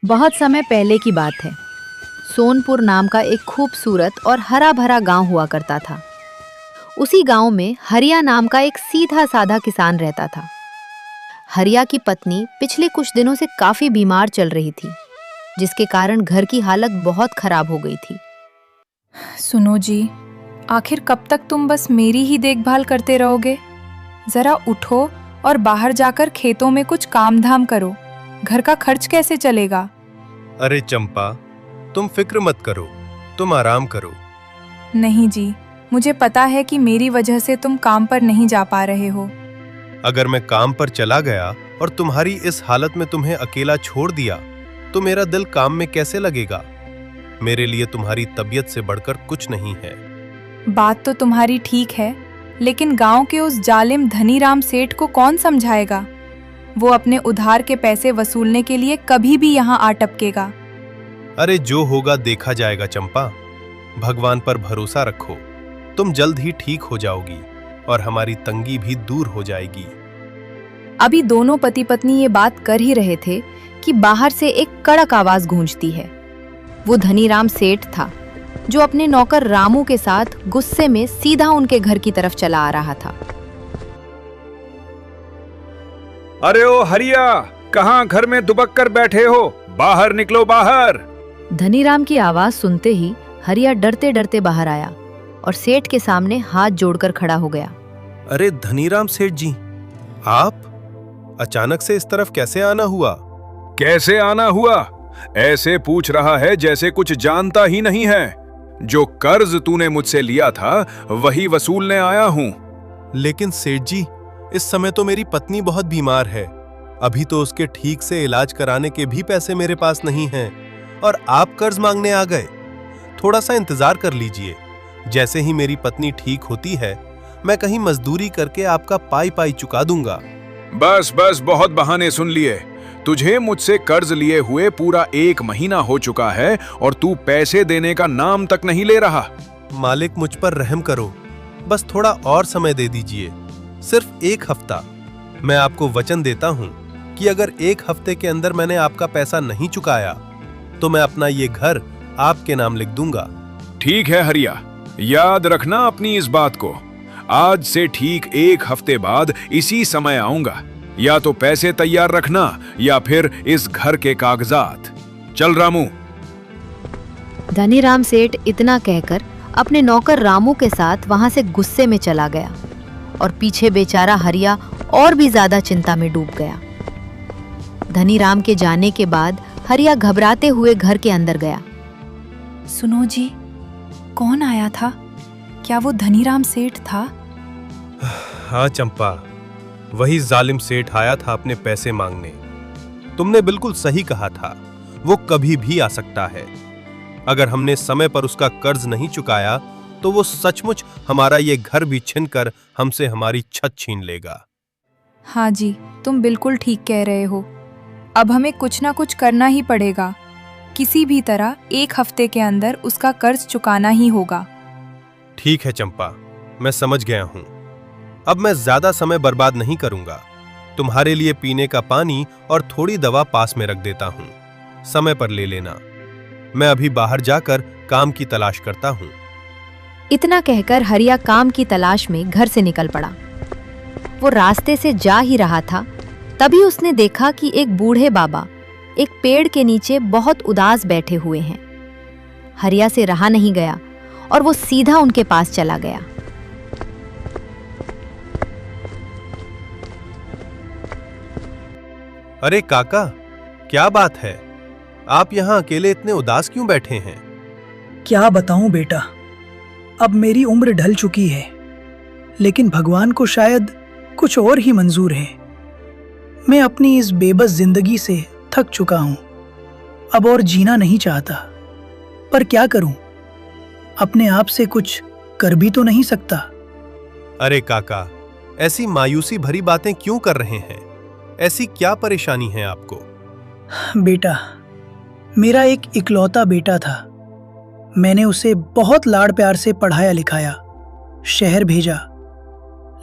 बहुत समय पहले की बात है। सोनपुर नाम का एक खूबसूरत और हरा भरा गांव हुआ करता था। उसी गांव में हरिया नाम का एक सीधा साधा किसान रहता था। हरिया की पत्नी पिछले कुछ दिनों से काफी बीमार चल रही थी, जिसके कारण घर की हालत बहुत खराब हो गई थी। सुनो जी, आखिर कब तक तुम बस मेरी ही देखभाल करते रहोगे? जरा उठो और बाहर जाकर खेतों में कुछ काम धाम करो। घर का खर्च कैसे चलेगा? अरे चंपा, तुम फिक्र मत करो, तुम आराम करो। नहीं जी, मुझे पता है कि मेरी वजह से तुम काम पर नहीं जा पा रहे हो। अगर मैं काम पर चला गया और तुम्हारी इस हालत में तुम्हें अकेला छोड़ दिया तो मेरा दिल काम में कैसे लगेगा? मेरे लिए तुम्हारी तबीयत से बढ़कर कुछ नहीं है। बात तो तुम्हारी ठीक है, लेकिन गांव के उस जालिम धनीराम सेठ को कौन समझाएगा? वो अपने उधार के पैसे वसूलने के लिए कभी भी यहाँ आ टपकेगा। अरे जो होगा देखा जाएगा चंपा, भगवान पर भरोसा रखो। तुम जल्द ही ठीक हो जाओगी और हमारी तंगी भी दूर हो जाएगी। अभी दोनों पति पत्नी ये बात कर ही रहे थे कि बाहर से एक कड़क आवाज गूंजती है। वो धनीराम सेठ था, जो अपने नौकर रामू के साथ गुस्से में सीधा उनके घर की तरफ चला आ रहा था। अरे ओ हरिया, कहाँ घर में दुबक कर बैठे हो? बाहर निकलो बाहर। धनीराम की आवाज सुनते ही हरिया डरते डरते बाहर आया और सेठ के सामने हाथ जोड़कर खड़ा हो गया। अरे धनीराम सेठ जी, आप अचानक से इस तरफ कैसे आना हुआ? कैसे आना हुआ? ऐसे पूछ रहा है जैसे कुछ जानता ही नहीं है। जो कर्ज तूने मुझसे लिया था वही वसूलने आया हूँ। लेकिन सेठ जी, इस समय तो मेरी पत्नी बहुत बीमार है। अभी तो उसके ठीक से इलाज कराने के भी पैसे मेरे पास नहीं हैं और आप कर्ज मांगने आ गए। थोड़ा सा इंतजार कर लीजिए। जैसे ही मेरी पत्नी ठीक होती है, मैं कहीं मजदूरी करके आपका पाई पाई चुका दूंगा। बस बस, बहुत बहाने सुन लिए। तुझे मुझसे कर्ज लिए हुए पूरा 1 महीना हो चुका है और तू पैसे देने का नाम तक नहीं ले रहा। मालिक, मुझ पर रहम करो, बस थोड़ा और समय दे दीजिए, सिर्फ 1 हफ्ता। मैं आपको वचन देता हूं कि अगर 1 हफ्ते के अंदर मैंने आपका पैसा नहीं चुकाया तो मैं अपना ये घर आपके नाम लिख दूंगा। ठीक है हरिया, याद रखना अपनी इस बात को। आज से ठीक 1 हफ्ते बाद इसी समय आऊंगा। या तो पैसे तैयार रखना या फिर इस घर के कागजात। चल रामू। धनीराम सेठ इतना कहकर अपने नौकर रामू के साथ वहां से गुस्से में चला गया और पीछे बेचारा हरिया और भी ज्यादा चिंता में डूब गया। धनीराम के जाने के बाद हरिया घबराते हुए घर के अंदर गया। सुनो जी, कौन आया था? क्या वो धनीराम सेठ था? हाँ चंपा, वही जालिम सेठ आया था अपने पैसे मांगने। तुमने बिल्कुल सही कहा था, वो कभी भी आ सकता है। अगर हमने समय पर उसका कर्ज नहीं चुकाया तो वो सचमुच हमारा ये घर भी छीनकर हमसे हमारी छत छीन लेगा। हाँ जी, तुम बिल्कुल ठीक कह रहे हो। अब हमें कुछ ना कुछ करना ही पड़ेगा। किसी भी तरह 1 हफ्ते के अंदर उसका कर्ज चुकाना ही होगा। ठीक है चंपा, मैं समझ गया हूं। अब मैं ज्यादा समय बर्बाद नहीं करूंगा। तुम्हारे लिए पीने का पानी और थोड़ी दवा पास में रख देता हूं, समय पर ले लेना। मैं अभी बाहर जाकर काम की तलाश करता हूं। इतना कहकर हरिया काम की तलाश में घर से निकल पड़ा। वो रास्ते से जा ही रहा था, तभी उसने देखा कि एक बूढ़े बाबा एक पेड़ के नीचे बहुत उदास बैठे हुए हैं। हरिया से रहा नहीं गया और वो सीधा उनके पास चला गया। अरे काका, क्या बात है? आप यहाँ अकेले इतने उदास क्यों बैठे हैं? क्या बताऊं बेटा, अब मेरी उम्र ढल चुकी है, लेकिन भगवान को शायद कुछ और ही मंजूर है। मैं अपनी इस बेबस जिंदगी से थक चुका हूं, अब और जीना नहीं चाहता। पर क्या करूं, अपने आप से कुछ कर भी तो नहीं सकता। अरे काका, ऐसी मायूसी भरी बातें क्यों कर रहे हैं? ऐसी क्या परेशानी है आपको? बेटा, मेरा एक इकलौता बेटा था। मैंने उसे बहुत लाड़ प्यार से पढ़ाया लिखाया, शहर भेजा,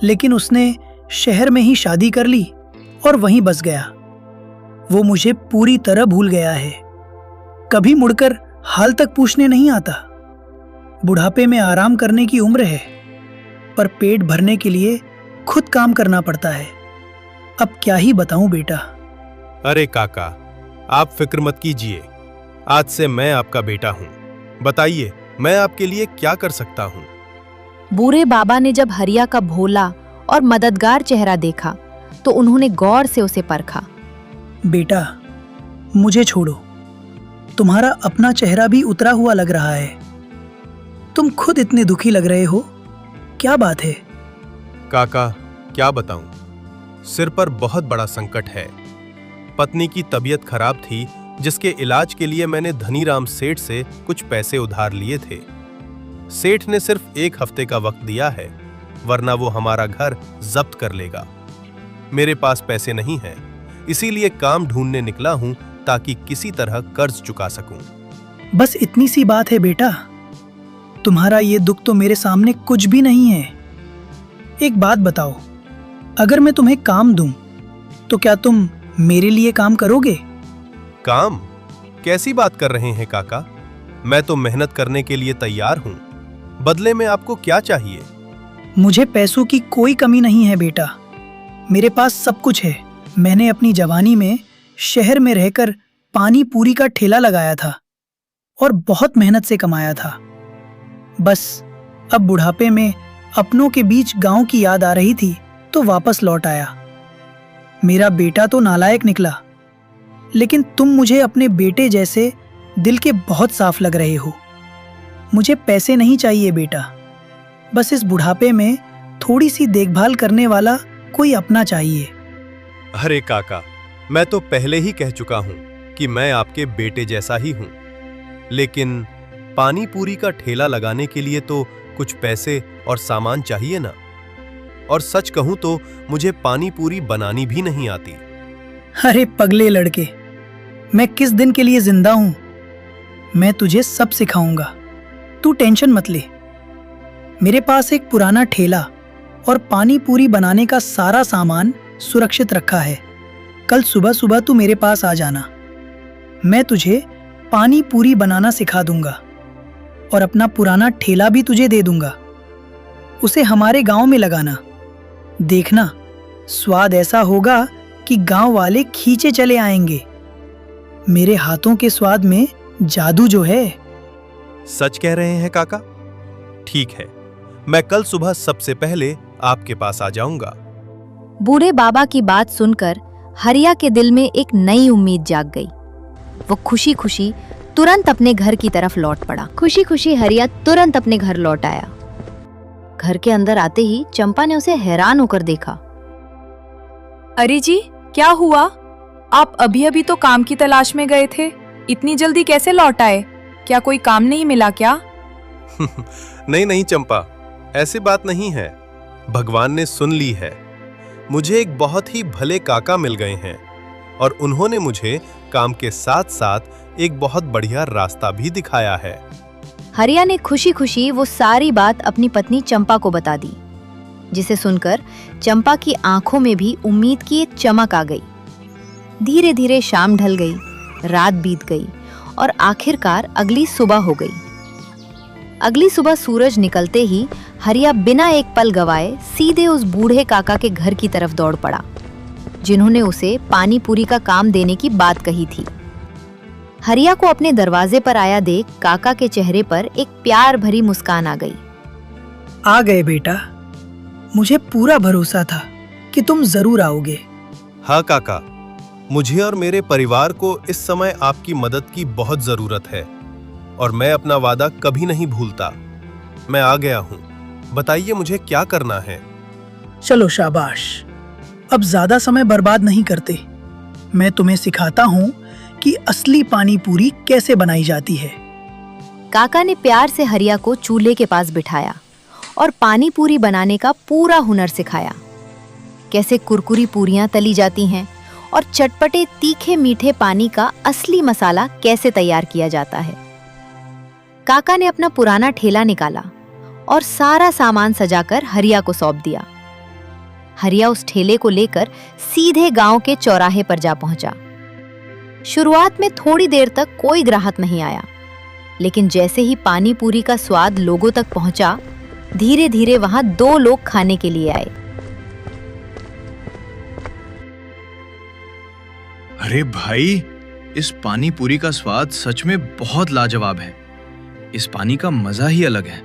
लेकिन उसने शहर में ही शादी कर ली और वहीं बस गया। वो मुझे पूरी तरह भूल गया है। कभी मुड़कर हाल तक पूछने नहीं आता। बुढ़ापे में आराम करने की उम्र है, पर पेट भरने के लिए खुद काम करना पड़ता है। अब क्या ही बताऊं बेटा। अरे काका, आप फिक्र मत कीजिए। आज से मैं आपका बेटा हूँ। बताइए, मैं आपके लिए क्या कर सकता हूँ? बूढ़े बाबा ने जब हरिया का भोला और मददगार चेहरा देखा तो उन्होंने गौर से उसे परखा। बेटा, मुझे छोड़ो। तुम्हारा अपना चेहरा भी उतरा हुआ लग रहा है। तुम खुद इतने दुखी लग रहे हो, क्या बात है? काका, क्या बताऊं? सिर पर बहुत बड़ा संकट है। पत्नी की तबीयत खराब थी, जिसके इलाज के लिए मैंने धनीराम सेठ से कुछ पैसे उधार लिए थे। सेठ ने सिर्फ 1 हफ्ते का वक्त दिया है, वरना वो हमारा घर जब्त कर लेगा। मेरे पास पैसे नहीं हैं, इसीलिए काम ढूंढने निकला हूं ताकि किसी तरह कर्ज चुका सकूं। बस इतनी सी बात है बेटा। तुम्हारा ये दुख तो मेरे सामने कुछ भी नहीं है। एक बात बताओ, अगर मैं तुम्हें काम दूं, तो क्या तुम मेरे लिए काम करोगे? काम? कैसी बात कर रहे हैं काका? मैं तो मेहनत करने के लिए तैयार हूं। बदले में आपको क्या चाहिए? मुझे पैसों की कोई कमी नहीं है बेटा। मेरे पास सब कुछ है। मैंने अपनी जवानी में शहर में रहकर पानी पूरी का ठेला लगाया था और बहुत मेहनत से कमाया था। बस अब बुढ़ापे में अपनों के बीच गांव की याद आ रही थी तो वापस लौट आया। मेरा बेटा तो नालायक निकला, लेकिन तुम मुझे अपने बेटे जैसे दिल के बहुत साफ लग रहे हो। मुझे पैसे नहीं चाहिए बेटा, बस इस बुढ़ापे में थोड़ी सी देखभाल करने वाला कोई अपना चाहिए। अरे काका, मैं तो पहले ही कह चुका हूं कि मैं आपके बेटे जैसा ही हूं। लेकिन पानी पूरी का ठेला लगाने के लिए तो कुछ पैसे और सामान चाहिए ना। और सच कहूं तो मुझे पानी पूरी बनानी भी नहीं आती। अरे पगले लड़के, मैं किस दिन के लिए जिंदा हूं? मैं तुझे सब सिखाऊंगा, तू टेंशन मत ले। मेरे पास एक पुराना ठेला और पानी पूरी बनाने का सारा सामान सुरक्षित रखा है। कल सुबह सुबह तू मेरे पास आ जाना। मैं तुझे पानी पूरी बनाना सिखा दूंगा और अपना पुराना ठेला भी तुझे दे दूंगा। उसे हमारे गांव में लगाना। देखना, स्वाद ऐसा होगा कि गांव वाले खींचे चले आएंगे। मेरे हाथों के स्वाद में जादू जो है। सच कह रहे हैं काका? ठीक है, मैं कल सुबह सबसे पहले आपके पास आ जाऊंगा। बूढ़े बाबा की बात सुनकर हरिया के दिल में एक नई उम्मीद जाग गई। वो खुशी खुशी तुरंत अपने घर की तरफ लौट पड़ा। खुशी खुशी हरिया तुरंत अपने घर लौट आया। घर के अंदर आते ही चंपा ने उसे हैरान होकर देखा। अरे जी, क्या हुआ? आप अभी अभी तो काम की तलाश में गए थे, इतनी जल्दी कैसे लौट आए? क्या कोई काम नहीं मिला क्या? नहीं नहीं चंपा, ऐसी बात नहीं है। भगवान ने सुन ली है। मुझे एक बहुत ही भले काका मिल गए हैं और उन्होंने मुझे काम के साथ साथ एक बहुत बढ़िया रास्ता भी दिखाया है। हरिया ने खुशी खुशी वो सारी बात अपनी पत्नी चंपा को बता दी, जिसे सुनकर चंपा की आंखों में भी उम्मीद की एक चमक आ गई। धीरे धीरे शाम ढल गई, रात बीत गई और आखिरकार अगली सुबह हो गई। अगली सुबह सूरज निकलते ही हरिया बिना एक पल गवाए सीधे उस बूढ़े काका के घर की तरफ दौड़ पड़ा, जिन्होंने उसे पानी पूरी का काम देने की बात कही थी। हरिया को अपने दरवाजे पर आया देख काका के चेहरे पर एक प्यार भरी मुस्कान आ गई। आ गए बेटा, मुझे पूरा भरोसा था कि तुम जरूर आओगे। हाँ काका, मुझे और मेरे परिवार को इस समय आपकी मदद की बहुत जरूरत है और मैं अपना वादा कभी नहीं भूलता। मैं आ गया हूँ, बताइए मुझे क्या करना है। चलो शाबाश, अब ज्यादा समय बर्बाद नहीं करते। मैं तुम्हें सिखाता हूँ कि असली पानी पूरी कैसे बनाई जाती है। काका ने प्यार से हरिया को चूल्हे के पास बिठाया और पानी पूरी बनाने का पूरा हुनर सिखाया। कैसे कुरकुरी पूरियां तली जाती हैं और चटपटे तीखे मीठे पानी का असली मसाला कैसे तैयार किया जाता है। काका ने अपना पुराना ठेला निकाला और सारा सामान सजाकर हरिया को सौंप दिया। हरिया उस ठेले को लेकर सीधे गांव के चौराहे पर जा पहुंचा। शुरुआत में थोड़ी देर तक कोई ग्राहक नहीं आया, लेकिन जैसे ही पानी पूरी का स्वाद लोगों तक पहुंचा, धीरे धीरे वहां 2 लोग खाने के लिए आए। अरे भाई, इस पानी पूरी का स्वाद सच में बहुत लाजवाब है। इस पानी का मजा ही अलग है।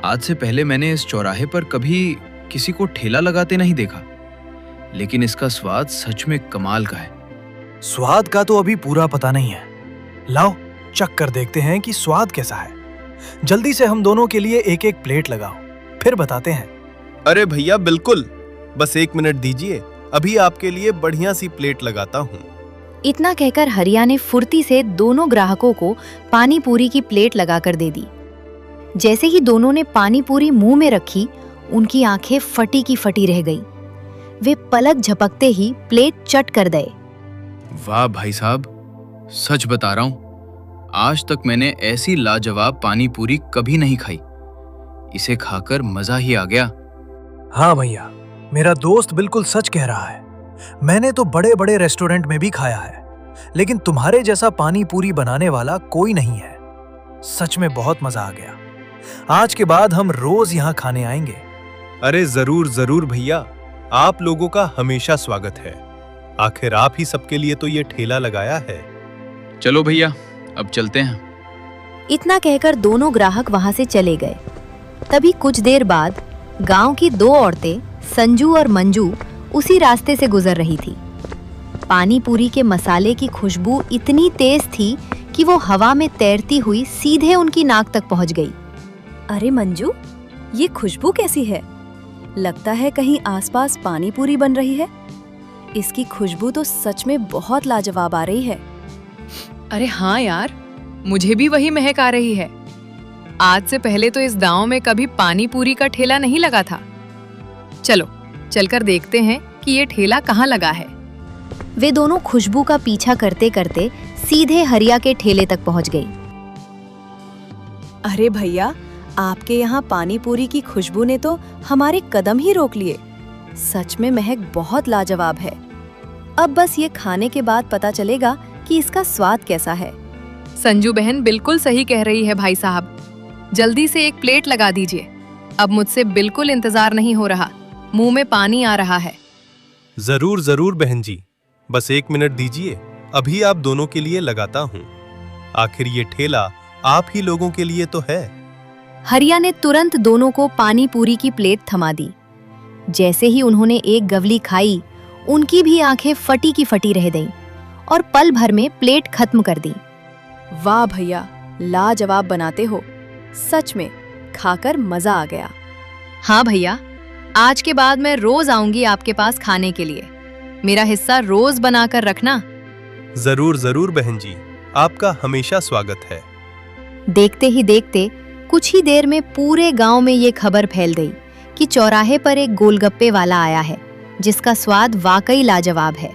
आज से पहले मैंने इस चौराहे पर कभी किसी को ठेला लगाते नहीं देखा, लेकिन इसका स्वाद सच में कमाल का है। स्वाद का तो अभी पूरा पता नहीं है। लाओ चख कर देखते हैं कि स्वाद कैसा है। जल्दी से हम दोनों के लिए एक एक प्लेट लगाओ, फिर बताते हैं। अरे भैया बिल्कुल, बस 1 मिनट दीजिए, अभी आपके लिए बढ़िया सी प्लेट लगाता हूँ। इतना कहकर हरिया ने फुर्ती से दोनों ग्राहकों को पानी पूरी की प्लेट लगाकर दे दी। जैसे ही दोनों ने पानी पूरी मुंह में रखी, उनकी आंखें फटी की फटी रह गई। वे पलक झपकते ही प्लेट चट कर गए। वाह भाई साहब, सच बता रहा हूं, आज तक मैंने ऐसी लाजवाब पानी पूरी कभी नहीं खाई। इसे खाकर मजा ही आ गया। हाँ भैया, मेरा दोस्त बिल्कुल सच कह रहा है। मैंने तो बड़े बड़े रेस्टोरेंट में भी खाया है, लेकिन तुम्हारे जैसा पानी पूरी बनाने वाला कोई नहीं है। सच में बहुत मजा आ गया। आज के बाद हम रोज यहाँ खाने आएंगे। अरे जरूर जरूर भैया, आप लोगों का हमेशा स्वागत है। आखिर आप ही सबके लिए तो ये ठेला लगाया है। चलो भैया, अब चलते हैं। इतना कहकर दोनों ग्राहक वहां से चले गए। तभी कुछ देर बाद गांव की 2 औरतें संजू और मंजू उसी रास्ते से गुजर रही थी। पानी पूरी के मसाले की खुशबू इतनी तेज थी कि वो हवा में तैरती हुई सीधे उनकी नाक तक पहुंच गई। अरे मंजू, ये खुशबू कैसी है? लगता है कहीं आसपास पानी पूरी बन रही है। इसकी खुशबू तो सच में बहुत लाजवाब आ रही है। अरे हाँ यार, मुझे भी वही महक आ रही है। आज से पहले तो इस गांव में कभी पानी पूरी का ठेला नहीं लगा था। चलो चलकर देखते हैं कि ये ठेला कहाँ लगा है। वे दोनों खुशबू का पीछा करते करते सीधे हरिया के ठेले तक पहुंच गई। अरे भैया, आपके यहाँ पानी पूरी की खुशबू ने तो हमारे कदम ही रोक लिए। सच में महक बहुत लाजवाब है। अब बस ये खाने के बाद पता चलेगा कि इसका स्वाद कैसा है। संजू बहन बिल्कुल सही कह रही है भाई साहब। जल्दी से एक प्लेट लगा दीजिए। अब मुझसे बिल्कुल इंतजार नहीं हो रहा, मुंह में पानी आ रहा है। जरूर जरूर बहन जी, बस 1 मिनट दीजिए, अभी आप दोनों के लिए लगाता हूँ। आखिर ये ठेला आप ही लोगों के लिए तो है। हरिया ने तुरंत दोनों को पानी पूरी की प्लेट थमा दी। जैसे ही उन्होंने एक गवली खाई, उनकी भी आंखें फटी की फटी रह गईं और पल भर में प्लेट खत्म कर दी। वाह भैया, लाजवाब बनाते हो। सच में खाकर मजा आ गया। हाँ भैया, आज के बाद मैं रोज आऊंगी आपके पास खाने के लिए। मेरा हिस्सा रोज बनाकर रखना। जरूर जरूर बहन जी, आपका हमेशा स्वागत है। देखते ही देखते कुछ ही देर में पूरे गांव में ये खबर फैल गई कि चौराहे पर एक गोलगप्पे वाला आया है, जिसका स्वाद वाकई लाजवाब है।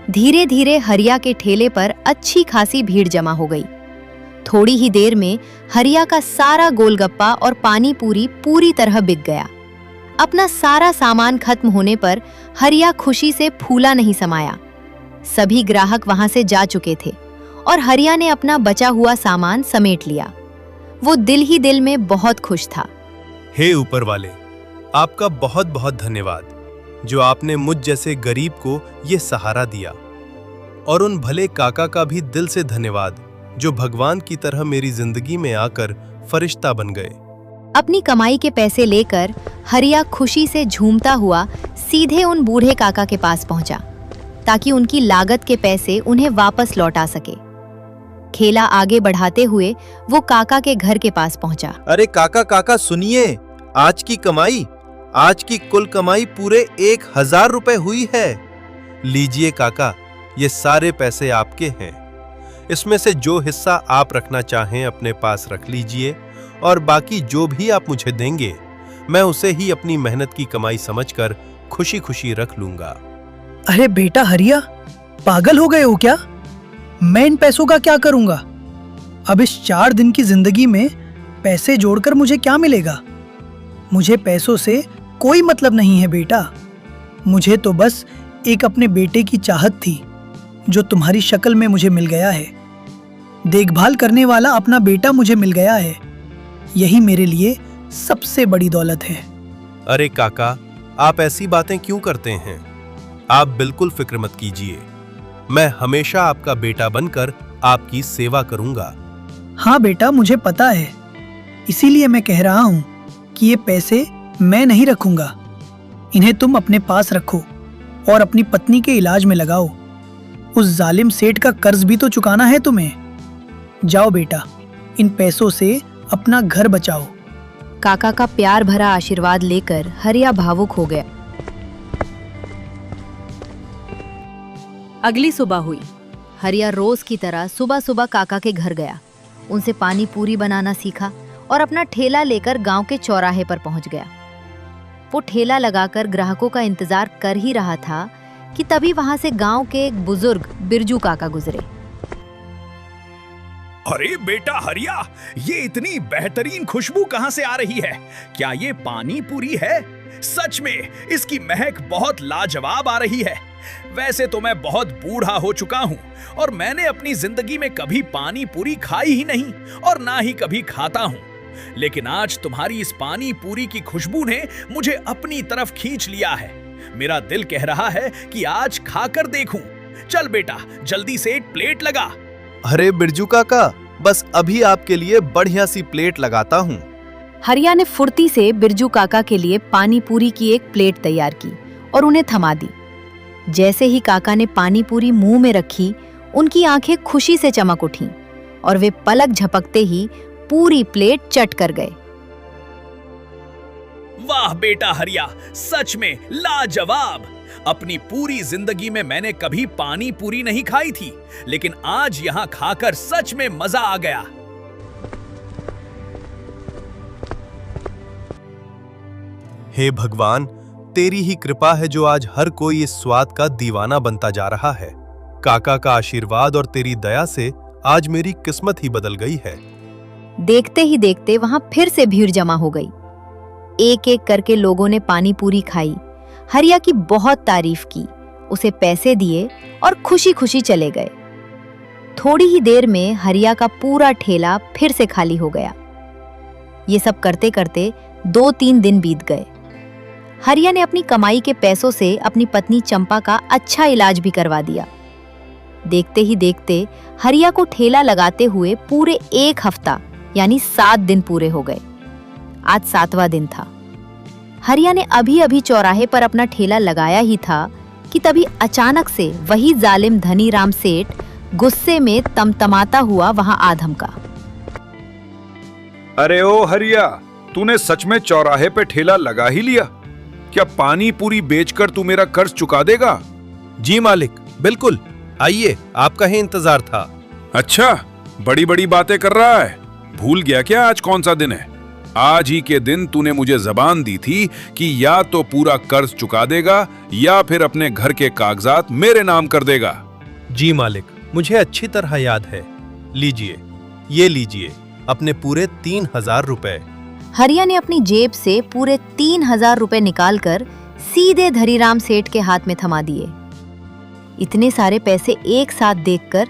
धीरे धीरे हरिया के ठेले पर अच्छी खासी भीड़ जमा हो गई। थोड़ी ही देर में हरिया का सारा गोलगप्पा और पानी पूरी पूरी तरह बिक गया। अपना सारा सामान खत्म होने पर हरिया खुशी से फूला नहीं समाया। सभी ग्राहक वहां से जा चुके थे और हरिया ने अपना बचा हुआ सामान समेट लिया। वो दिल ही दिल में बहुत खुश था। हे ऊपर वाले, आपका बहुत बहुत धन्यवाद, जो आपने मुझ जैसे गरीब को ये सहारा दिया। और उन भले काका का भी दिल से धन्यवाद, जो भगवान की तरह मेरी जिंदगी में आकर फरिश्ता बन गए। अपनी कमाई के पैसे लेकर हरिया खुशी से झूमता हुआ सीधे उन बूढ़े काका के पास पहुंचा, ताकि उनकी लागत के पैसे उन्हें वापस लौटा सके। खेला आगे बढ़ाते हुए वो काका के घर के पास पहुंचा। अरे काका काका सुनिए, आज की कुल कमाई पूरे 1000 रुपए हुई है। लीजिए काका, ये सारे पैसे आपके हैं। इसमें से जो हिस्सा आप रखना चाहें अपने पास रख लीजिए, और बाकी जो भी आप मुझे देंगे, मैं उसे ही अपनी मेहनत की कमाई समझकर खुशी खुशी रख लूंगा। अरे बेटा हरिया, पागल हो गए हो क्या? मैं इन पैसों का क्या करूंगा? अब इस 4 दिन की जिंदगी में पैसे जोड़कर मुझे क्या मिलेगा? मुझे पैसों से कोई मतलब नहीं है बेटा। मुझे तो बस एक अपने बेटे की चाहत थी, जो तुम्हारी शक्ल में मुझे मिल गया है। देखभाल करने वाला अपना बेटा मुझे मिल गया है। यही मेरे लिए सबसे बड़ी दौलत है। अरे काका, आप ऐसी बातें क्यों करते हैं? आप बिल्कुल फिक्र मत कीजिए। मैं हमेशा आपका बेटा बनकर आपकी सेवा करूंगा। हाँ बेटा, मुझे पता है। इसीलिए मैं कह रहा हूँ कि ये पैसे मैं नहीं रखूंगा। इन्हें तुम अपने पास रखो और अपनी पत्नी के इलाज में लगाओ। उस जालिम सेठ का कर्ज भी तो चुकाना है तुम्हें। जाओ बेटा, इन पैसों से अपना घर बचाओ। काका का प्यार भरा आशीर्वाद लेकर हरिया भावुक हो गया। अगली सुबह हुई। हरिया रोज की तरह सुबह सुबह काका के घर गया, उनसे पानी पूरी बनाना सीखा और अपना ठेला लेकर गांव के चौराहे पर पहुंच गया। वो ठेला लगाकर ग्राहकों का इंतजार कर ही रहा था कि तभी वहां से गांव के एक बुजुर्ग बिरजू काका गुजरे। अरे बेटा हरिया, ये इतनी बेहतरीन खुशबू कहां से आ रही है? क्या ये पानी पूरी है? सच में इसकी महक बहुत लाजवाब आ रही है। वैसे तो मैं बहुत बूढ़ा हो चुका हूं और मैंने अपनी जिंदगी में कभी पानी पूरी खाई ही नहीं और ना ही कभी खाता हूं, लेकिन आज तुम्हारी इस पानी पूरी की खुशबू ने मुझे अपनी तरफ खींच लिया है। मेरा दिल कह रहा है कि आज खाकर देखूं। चल बेटा, जल्दी से एक प्लेट लगा। अरे बिरजू काका, बस अभी आपके लिए बढ़िया सी प्लेट लगाता हूँ। हरिया ने फुर्ती से बिरजू काका के लिए पानी पूरी की एक प्लेट तैयार की और उन्हें थमा दी। जैसे ही काका ने पानी पूरी मुंह में रखी, उनकी आंखें खुशी से चमक उठीं और वे पलक झपकते ही पूरी प्लेट चट कर गए। वाह बेटा हरिया, सच में लाजवाब। अपनी पूरी जिंदगी में मैंने कभी पानी पूरी नहीं खाई थी, लेकिन आज यहाँ खाकर सच में मजा आ गया। हे भगवान, तेरी ही कृपा है जो आज हर कोई इस स्वाद का दीवाना बनता जा रहा है। काका का आशीर्वाद और तेरी दया से आज मेरी किस्मत ही बदल गई है। देखते ही देखते वहां फिर से भीड़ जमा हो गई। एक एक करके लोगों ने पानी पूरी खाई, हरिया की बहुत तारीफ की, उसे पैसे दिए और खुशी खुशी चले गए। थोड़ी ही देर में हरिया का पूरा ठेला फिर से खाली हो गया। ये सब करते करते 2-3 दिन बीत गए। हरिया ने अपनी कमाई के पैसों से अपनी पत्नी चंपा का अच्छा इलाज भी करवा दिया। देखते ही देखते हरिया को ठेला लगाते हुए पूरे 1 हफ्ता यानी 7 दिन पूरे हो गए। आज 7वां दिन था। हरिया ने अभी अभी चौराहे पर अपना ठेला लगाया ही था कि तभी अचानक से वही जालिम धनी राम सेठ गुस्से में तमतमाता हुआ वहां आ धमका। अरे ओ हरिया, तूने सच में चौराहे पे ठेला लगा ही लिया? क्या पानी पूरी बेचकर तू मेरा कर्ज चुका देगा? जी मालिक, बिल्कुल। आइए, आपका ही इंतजार था। अच्छा, बड़ी बड़ी बातें कर रहा है। भूल गया क्या आज कौन सा दिन है? आज ही के दिन तूने मुझे जबान दी थी कि या तो पूरा कर्ज चुका देगा या फिर अपने घर के कागजात मेरे नाम कर देगा। जी मालिक, मुझे अच्छी तरह याद है। लीजिए, ये लीजिए अपने पूरे 3000 रुपए। हरिया ने अपनी जेब से पूरे 3000 रुपए निकालकर सीधे धनीराम सेठ के हाथ में थमा दिए। इतने सारे पैसे एक साथ देखकर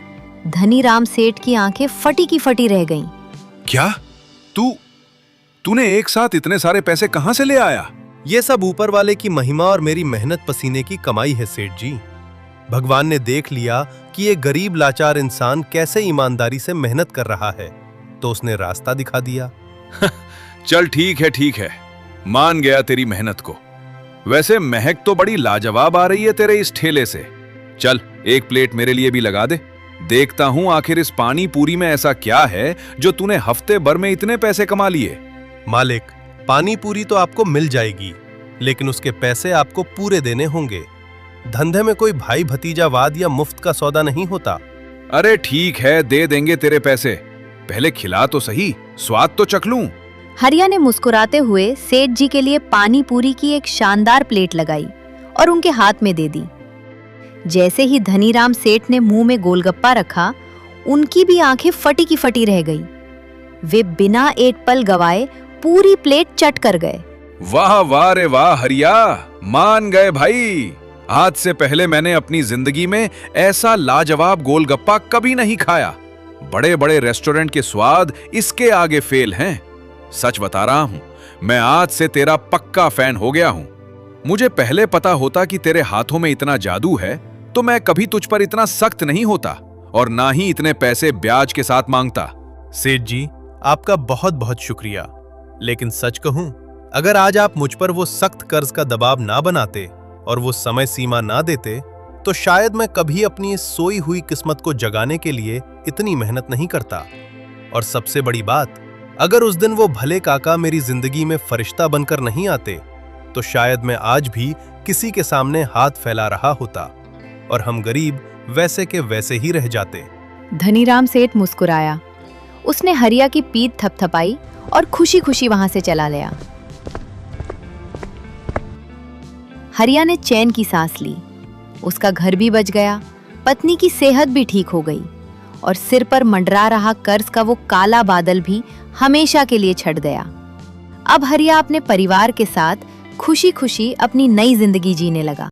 धनीराम सेठ की आंखें फटी की फटी रह गईं। क्या? तूने एक साथ इतने सारे पैसे कहां से ले आया? ये सब ऊपर वाले की महिमा और मेरी मेहनत पसीने की कमाई है सेठ जी। भगवान ने देख लिया कि ये गरीब लाचार इंसान कैसे ईमानदारी से मेहनत कर रहा है, तो उसने रास्ता दिखा दिया। चल ठीक है, मान गया तेरी मेहनत को। वैसे महक तो बड़ी लाजवाब आ रही है तेरे इस ठेले से। चल, एक प्लेट मेरे लिए भी लगा दे। देखता हूं आखिर इस पानी पूरी में ऐसा क्या है जो तूने हफ्ते भर में इतने पैसे कमा लिए। मालिक, पानी पूरी तो आपको मिल जाएगी, लेकिन उसके पैसे आपको पूरे देने होंगे। धंधे में कोई भाई भतीजावाद या मुफ्त का सौदा नहीं होता। अरे ठीक है, दे देंगे तेरे पैसे। पहले खिला तो सही, स्वाद तो चख लूं। हरिया ने मुस्कुराते हुए सेठ जी के लिए पानी पूरी की एक शानदार प्लेट लगाई और उनके हाथ में दे दी। जैसे ही धनीराम सेठ ने मुंह में गोलगप्पा रखा, उनकी भी आंखें फटी की फटी रह गईं। वे बिना एक पल गवाए पूरी प्लेट चट कर गए। वाह वाह रे वाह हरिया, मान गए भाई। आज से पहले मैंने अपनी जिंदगी में ऐसा लाजवाब गोलगप्पा कभी नहीं खाया। बड़े बड़े रेस्टोरेंट के स्वाद इसके आगे फेल हैं। सच बता रहा हूं, मैं आज से तेरा पक्का फैन हो गया हूं। मुझे पहले पता होता कि तेरे हाथों में इतना जादू है तो मैं कभी तुझ पर इतना सख्त नहीं होता और ना ही इतने पैसे ब्याज के साथ मांगता। सेठ जी, आपका बहुत बहुत शुक्रिया। लेकिन सच कहूं, अगर आज आप मुझ पर वो सख्त कर्ज का दबाव ना बनाते और वो समय सीमा ना देते तो शायद मैं कभी अपनी इस सोई हुई किस्मत को जगाने के लिए इतनी मेहनत नहीं करता। और सबसे बड़ी बात, अगर उस दिन वो भले काका मेरी जिंदगी में फरिश्ता बनकर नहीं आते तो शायद मैं आज भी किसी के सामने हाथ फैला रहा होता और हम गरीब वैसे के वैसे ही रह जाते। धनीराम सेठ मुस्कुराया। उसने हरिया की पीठ थपथपाई और खुशी खुशी वहां से चला गया। हरिया ने चैन की सांस ली। उसका घर भी बच गया, पत्नी की सेहत भी ठीक हो गई और सिर पर मंडरा रहा कर्ज का वो काला बादल भी हमेशा के लिए छट गया। अब हरिया अपने परिवार के साथ खुशी खुशी अपनी नई जिंदगी जीने लगा।